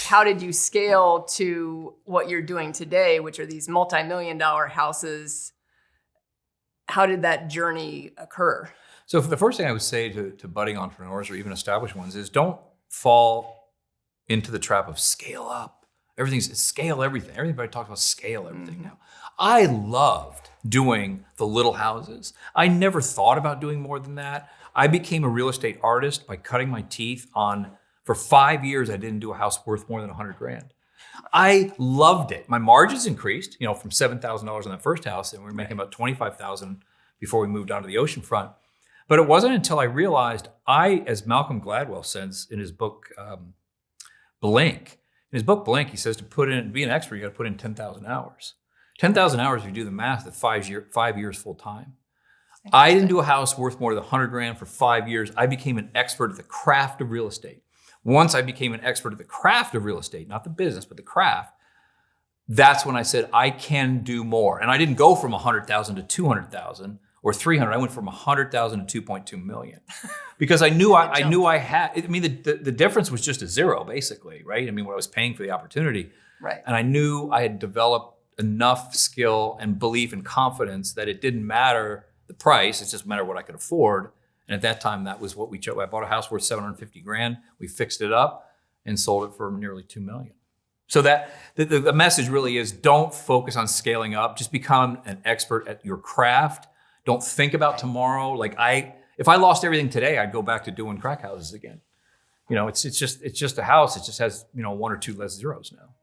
how did you scale to what you're doing today, which are these multi-million-dollar houses? How did that journey occur? So the first thing I would say to budding entrepreneurs or even established ones is don't fall into the trap of scale up. Everything's scale everything. Everybody talks about scale everything now. I loved doing the little houses. I never thought about doing more than that. I became a real estate artist by cutting my teeth on, for 5 years, I didn't do a house worth more than 100 grand. I loved it. My margins increased, from $7,000 on that first house, and we were making about $25,000 before we moved on to the oceanfront. But it wasn't until I realized as Malcolm Gladwell says in his book, Blink. In his book, Blink, he says to be an expert, you got to put in 10,000 hours. 10,000 hours, if you do the math, at 5 years full time. I didn't do a house worth more than 100 grand for 5 years. I became an expert at the craft of real estate. Once I became an expert at the craft of real estate, not the business, but the craft, that's when I said, I can do more. And I didn't go from 100,000 to 200,000 or 300. I went from 100,000 to 2.2 million because I knew I had, the difference was just a zero basically, right? What I was paying for the opportunity. Right. And I knew I had developed enough skill and belief and confidence that it didn't matter the price, it just mattered what I could afford. And at that time, that was what we chose. I bought a house worth 750 grand. We fixed it up and sold it for nearly 2 million. So that the message really is don't focus on scaling up. Just become an expert at your craft. Don't think about tomorrow. If I lost everything today, I'd go back to doing crack houses again. It's just a house. It just has, 1 or 2 less zeros now.